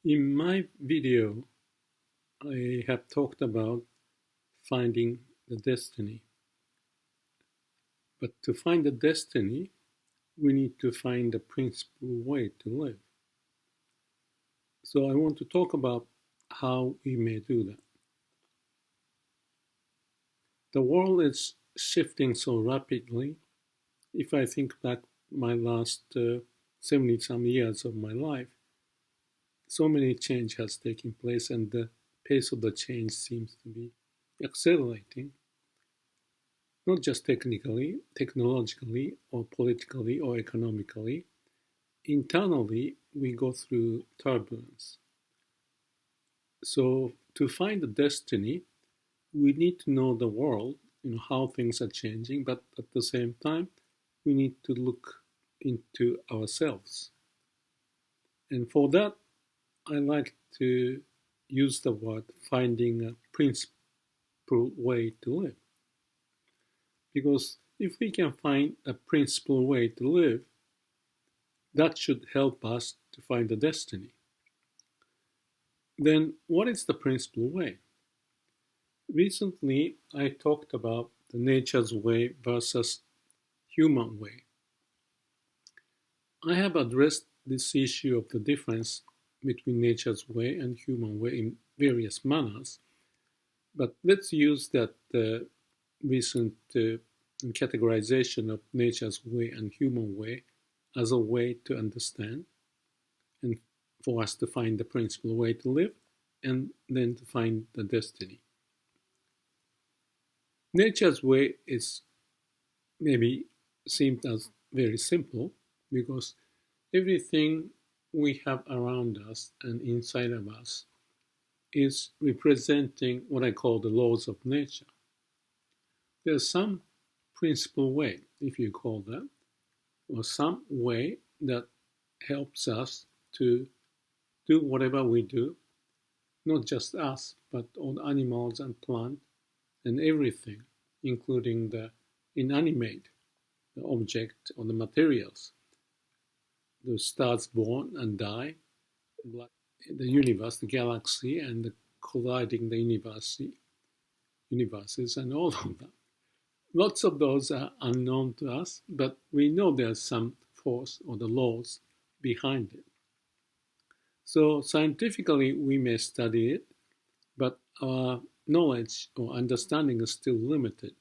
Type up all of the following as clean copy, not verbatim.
In my video, I have talked about finding the destiny. But to find the destiny, we need to find the principal way to live. So I want to talk about how we may do that. The world is shifting so rapidly. If I think back my last 70 some years of my life, so many change has taken place and the pace of the change seems to be accelerating. Not just technically, technologically, or politically, or economically. Internally, we go through turbulence. So, to find the destiny, we need to know the world, how things are changing, but at the same time, we need to look into ourselves. And for that, I like to use the word finding a principled way to live. Because if we can find a principled way to live, that should help us to find the destiny. Then, what is the principled way? Recently, I talked about the nature's way versus human way. I have addressed this issue of the difference between nature's way and human way in various manners, but let's use that recent categorization of nature's way and human way as a way to understand and for us to find the principal way to live and then to find the destiny. Nature's way is maybe seemed as very simple because everything we have around us and inside of us is representing what I call the laws of nature. There's some principal way, if you call that, or some way that helps us to do whatever we do, not just us, but all animals and plants and everything, including the inanimate, the object or the materials, the stars born and die, the universe, the galaxy, and the colliding the universes, and all of that. Lots of those are unknown to us, but we know there's some force or the laws behind it. So scientifically, we may study it, but our knowledge or understanding is still limited.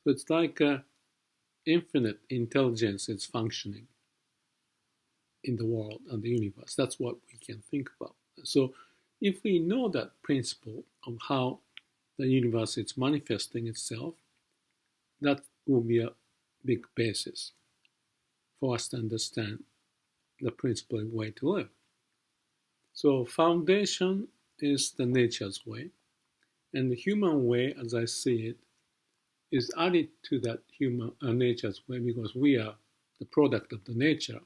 So it's like infinite intelligence is functioning in the world and the universe. That's what we can think about. So if we know that principle of how the universe is manifesting itself, that will be a big basis for us to understand the principled way to live. So foundation is the nature's way, and the human way, as I see it, is added to that human nature's way because we are the product of the nature.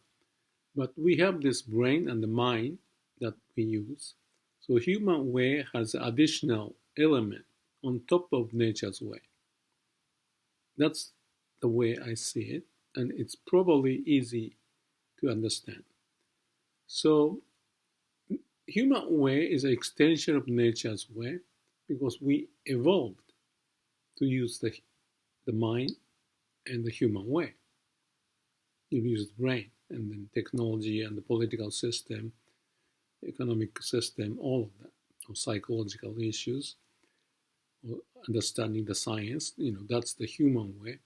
But we have this brain and the mind that we use. So human way has an additional element on top of nature's way. That's the way I see it, and it's probably easy to understand. So human way is an extension of nature's way because we evolved to use the mind and the human way. You use the brain and then technology and the political system, economic system, all of that, or psychological issues, or understanding the science, that's the human way.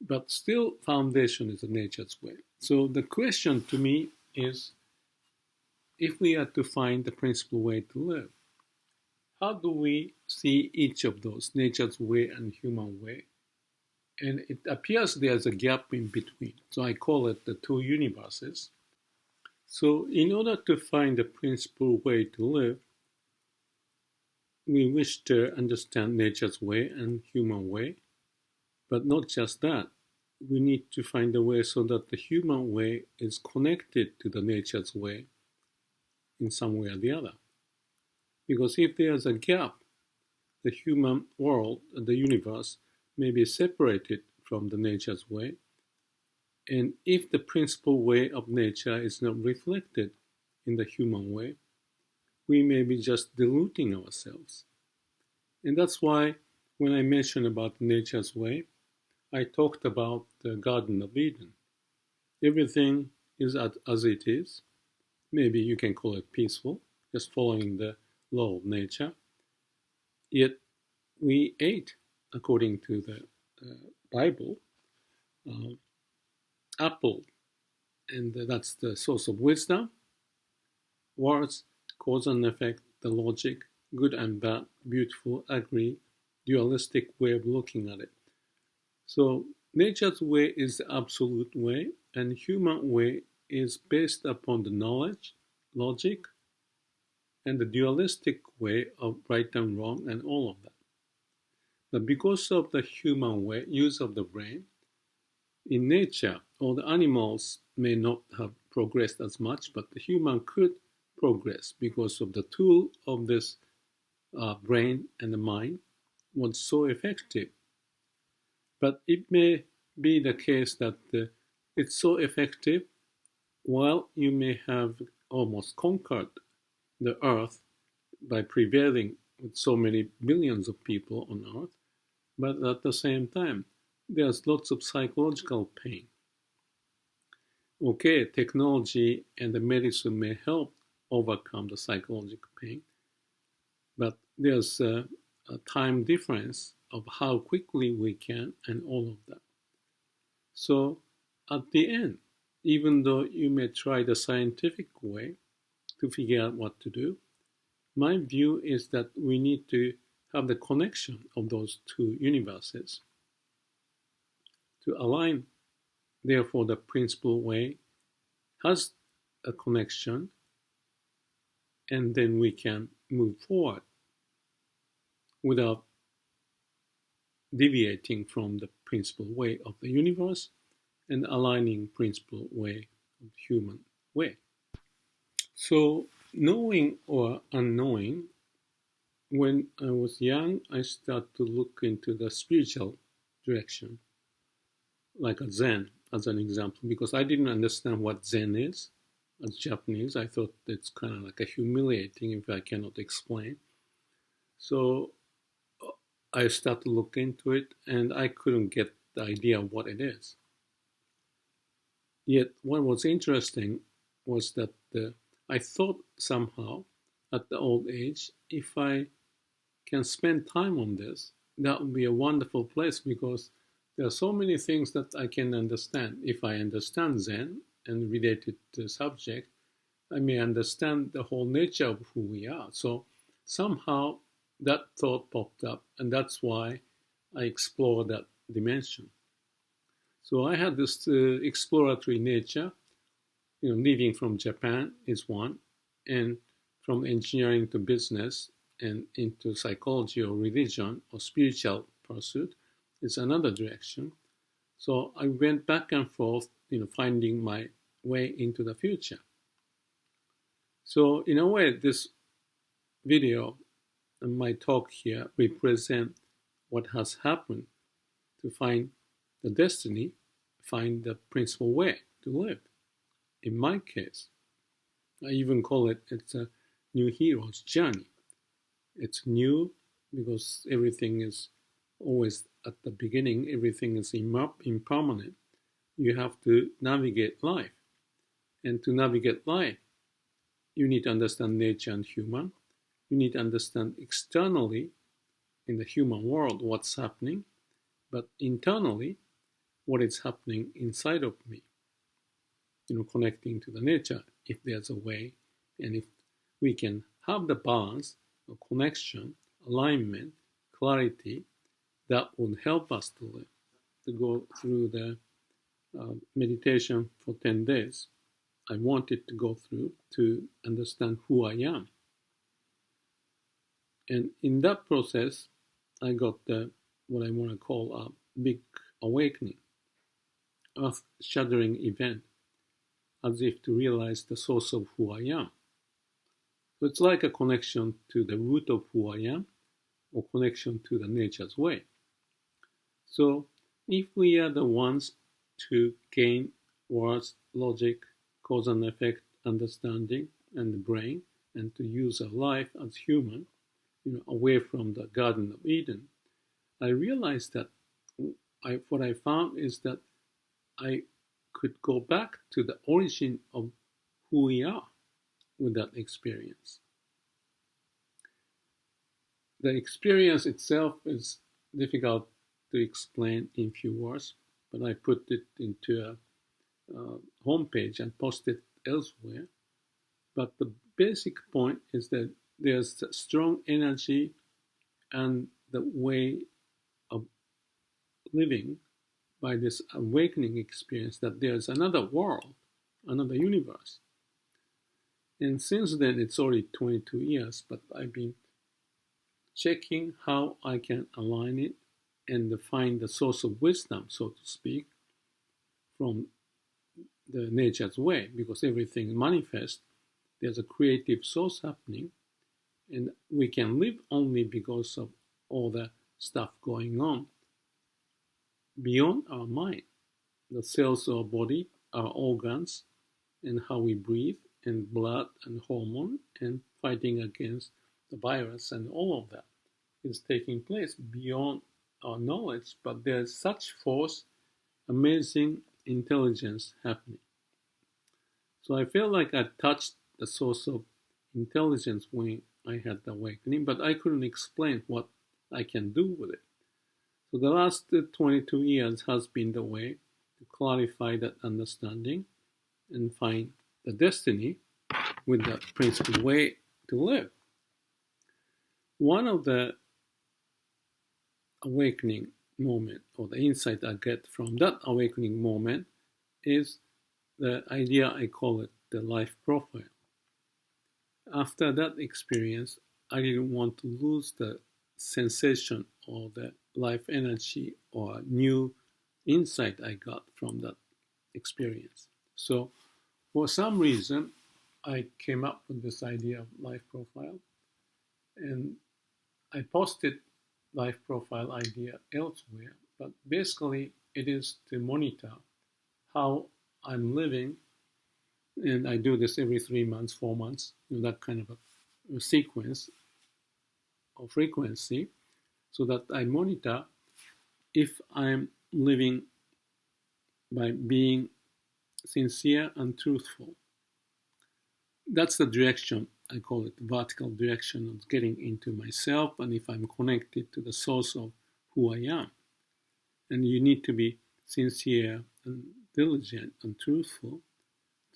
But still, foundation is the nature's way. So the question to me is, if we are to find the principal way to live, how do we see each of those, nature's way and human way? And it appears there's a gap in between. So I call it the two universes. So in order to find the principal way to live, we wish to understand nature's way and human way. But not just that. We need to find a way so that the human way is connected to the nature's way in some way or the other. Because if there's a gap, the human world, the universe, may be separated from the nature's way. And if the principal way of nature is not reflected in the human way, we may be just deluding ourselves. And that's why when I mentioned about nature's way, I talked about the Garden of Eden. Everything is as it is. Maybe you can call it peaceful, just following the law of nature. Yet we ate, according to the Bible, uh, apple, and that's the source of wisdom. Words, cause and effect, the logic, good and bad, beautiful, ugly, dualistic way of looking at it. So nature's way is the absolute way, and human way is based upon the knowledge, logic, and the dualistic way of right and wrong and all of that. But because of the human way, use of the brain, in nature, all the animals may not have progressed as much, but the human could progress because of the tool of this brain and the mind was so effective. But it may be the case that it's so effective while you may have almost conquered the earth by prevailing with so many billions of people on earth, but at the same time, there's lots of psychological pain. Okay, technology and the medicine may help overcome the psychological pain, but there's a time difference of how quickly we can and all of that. So at the end, even though you may try the scientific way to figure out what to do, my view is that we need to have the connection of those two universes to align. Therefore, the principal way has a connection, and then we can move forward without deviating from the principal way of the universe and aligning principal way of human way. So, knowing or unknowing, when I was young, I started to look into the spiritual direction, like a Zen, as an example, because I didn't understand what Zen is. As Japanese, I thought it's kind of like a humiliating if I cannot explain. So I started to look into it, and I couldn't get the idea of what it is. Yet, what was interesting was that I thought somehow at the old age, if I can spend time on this, that would be a wonderful place because there are so many things that I can understand. If I understand Zen and related to subject, I may understand the whole nature of who we are. So somehow that thought popped up, and that's why I explored that dimension. So I had this exploratory nature. Leaving from Japan is one, and from engineering to business and into psychology or religion or spiritual pursuit is another direction. So I went back and forth, finding my way into the future. So in a way, this video and my talk here represent what has happened to find the destiny, find the principal way to live. In my case, I even call it's a new hero's journey. It's new because everything is always at the beginning, everything is impermanent. You have to navigate life. And to navigate life, you need to understand nature and human. You need to understand externally in the human world what's happening, but internally what is happening inside of me. Connecting to the nature, if there's a way, and if we can have the balance of connection, alignment, clarity, that would help us to live, to go through the meditation for 10 days. I wanted to go through to understand who I am. And in that process, I got what I want to call a big awakening, earth-shattering event, as if to realize the source of who I am. So it's like a connection to the root of who I am, or connection to the nature's way. So if we are the ones to gain words, logic, cause and effect, understanding, and the brain, and to use our life as human, away from the Garden of Eden, I realized that what I found is that I could go back to the origin of who we are with that experience. The experience itself is difficult to explain in few words, but I put it into a homepage and posted elsewhere. But the basic point is that there's a strong energy and the way of living by this awakening experience that there's another world, another universe. And since then, it's already 22 years, but I've been checking how I can align it and find the source of wisdom, so to speak, from the nature's way, because everything manifests. There's a creative source happening, and we can live only because of all the stuff going on beyond our mind. The cells of our body, our organs, and how we breathe, and blood and hormone, and fighting against the virus, and all of that is taking place beyond our knowledge, but there's such force, amazing intelligence happening. So I feel like I touched the source of intelligence when I had the awakening, but I couldn't explain what I can do with it. So the last 22 years has been the way to clarify that understanding and find the destiny with the principled way to live. One of the awakening moment or the insight I get from that awakening moment is the idea, I call it the life profile. After that experience, I didn't want to lose the sensation or the life energy or new insight I got from that experience. So for some reason, I came up with this idea of life profile, and I posted life profile idea elsewhere, but basically it is to monitor how I'm living, and I do this every 3 months, 4 months, that kind of a sequence or frequency, so that I monitor if I'm living by being sincere and truthful. That's the direction, I call it vertical direction of getting into myself, and if I'm connected to the source of who I am. And you need to be sincere and diligent and truthful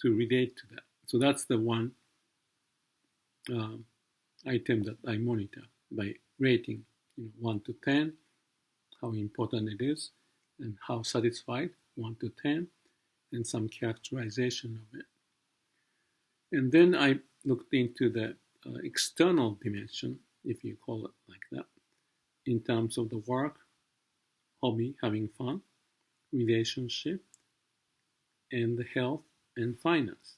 to relate to that. So that's the one item that I monitor by rating 1 to 10, how important it is, and how satisfied, 1 to 10, and some characterization of it. And then I looked into the external dimension, if you call it like that, in terms of the work, hobby, having fun, relationship, and the health and finance.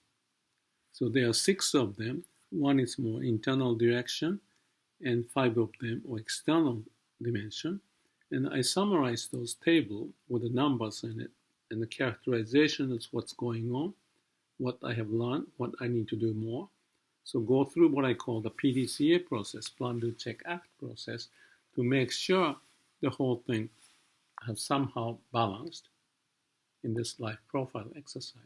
So there are 6 of them. One is more internal direction, and 5 of them are external dimension. And I summarized those tables with the numbers in it, and the characterization is what's going on, what I have learned, what I need to do more. So go through what I call the PDCA process, plan, do, check, act process, to make sure the whole thing has somehow balanced in this life profile exercise.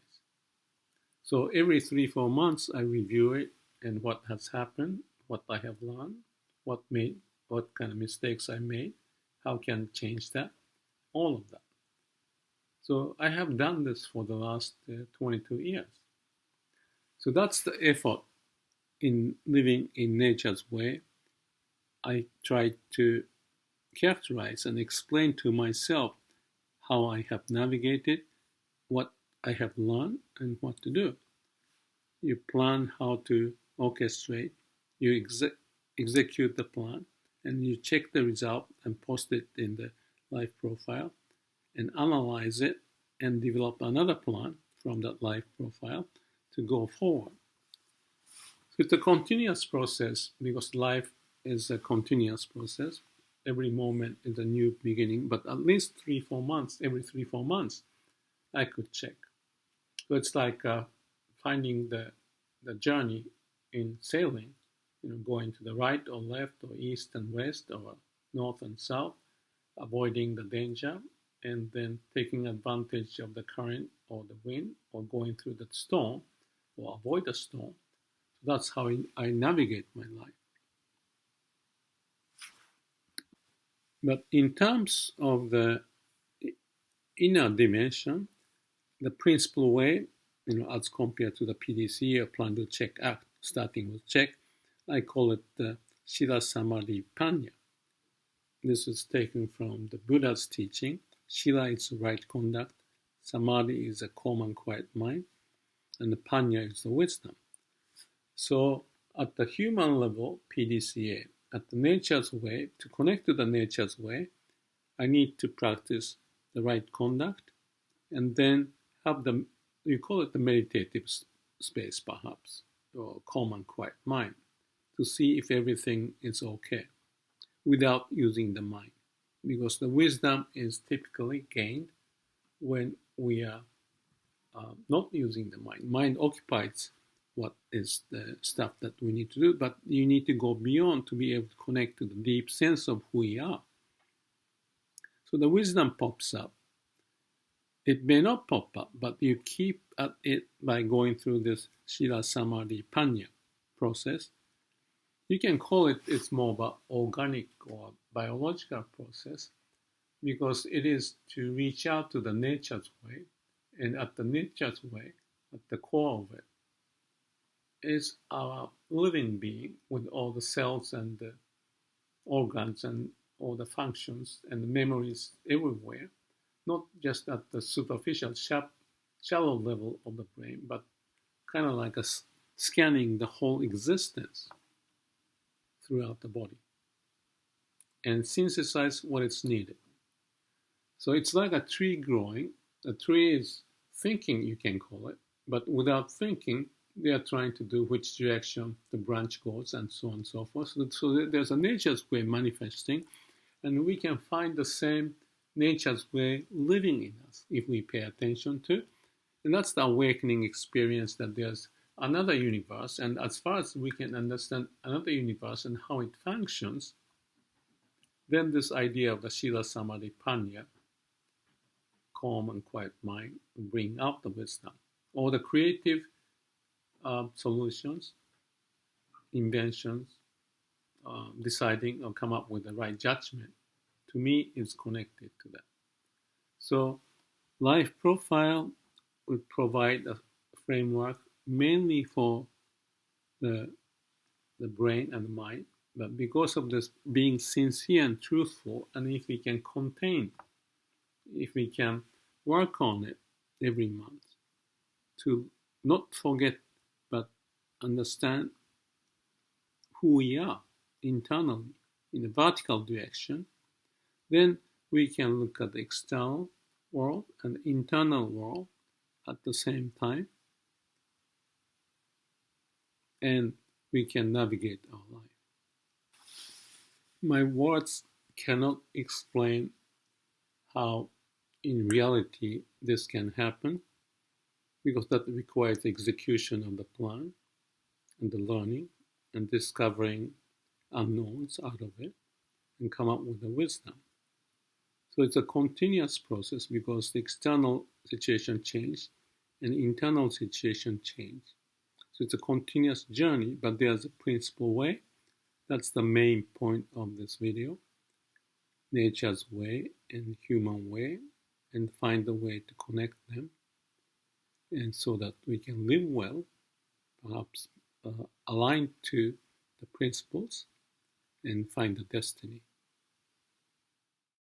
So every 3-4 months I review it and what has happened, what I have learned, what kind of mistakes I made, how can I change that, all of that. So I have done this for the last 22 years. So that's the effort in living in nature's way. I try to characterize and explain to myself how I have navigated, what I have learned, and what to do. You plan how to orchestrate, you execute the plan, and you check the result and post it in the life profile, and analyze it and develop another plan from that life profile to go forward. So it's a continuous process, because life is a continuous process. Every moment is a new beginning, but at least 3-4 months, every 3-4 months, I could check. So it's like finding the journey in sailing, going to the right or left or east and west or north and south, avoiding the danger, and then taking advantage of the current or the wind or going through the storm or avoid the storm. So that's how I navigate my life. But in terms of the inner dimension, the principal way, as compared to the PDCA or Plan Do Check Act, starting with check, I call it the Shila Samadhi Panya. This is taken from the Buddha's teaching. Shila is right conduct, Samadhi is a calm and quiet mind, and the Panya is the wisdom. So at the human level, PDCA, at the nature's way, to connect to the nature's way, I need to practice the right conduct and then have the, you call it the meditative space perhaps, or calm and quiet mind, to see if everything is okay without using the mind. Because the wisdom is typically gained when we are not using the mind. Mind occupies what is the stuff that we need to do, but you need to go beyond to be able to connect to the deep sense of who we are. So the wisdom pops up. It may not pop up, but you keep at it by going through this Shila Samadhi Panya process. You can call it, it's more about organic or biological process, because it is to reach out to the nature's way, and at the nature's way, at the core of it, is our living being with all the cells and the organs and all the functions and the memories everywhere, not just at the superficial, shallow level of the brain, but kind of like scanning the whole existence throughout the body and synthesize what is needed. So it's like a tree growing. A tree is thinking, you can call it, but without thinking, they are trying to do which direction the branch goes and so on and so forth. So there's a nature's way manifesting, and we can find the same nature's way living in us if we pay attention to. And that's the awakening experience, that there's another universe, and as far as we can understand another universe and how it functions, then this idea of the Shila Samadhi Panya, calm and quiet mind, will bring out the wisdom. Or the creative solutions, inventions, deciding or come up with the right judgment, to me is connected to that. So life profile would provide a framework mainly for the brain and the mind, but because of this being sincere and truthful, and if we can work on it every month to not forget but understand who we are internally in a vertical direction, then we can look at the external world and the internal world at the same time, and we can navigate our life. My words cannot explain how in reality this can happen, because that requires the execution of the plan and the learning and discovering unknowns out of it and come up with the wisdom. So it's a continuous process, because the external situation changed and the internal situation changed. So it's a continuous journey, but there's a principal way. That's the main point of this video. Nature's way and human way, and find a way to connect them, and so that we can live well, perhaps aligned to the principles, and find the destiny.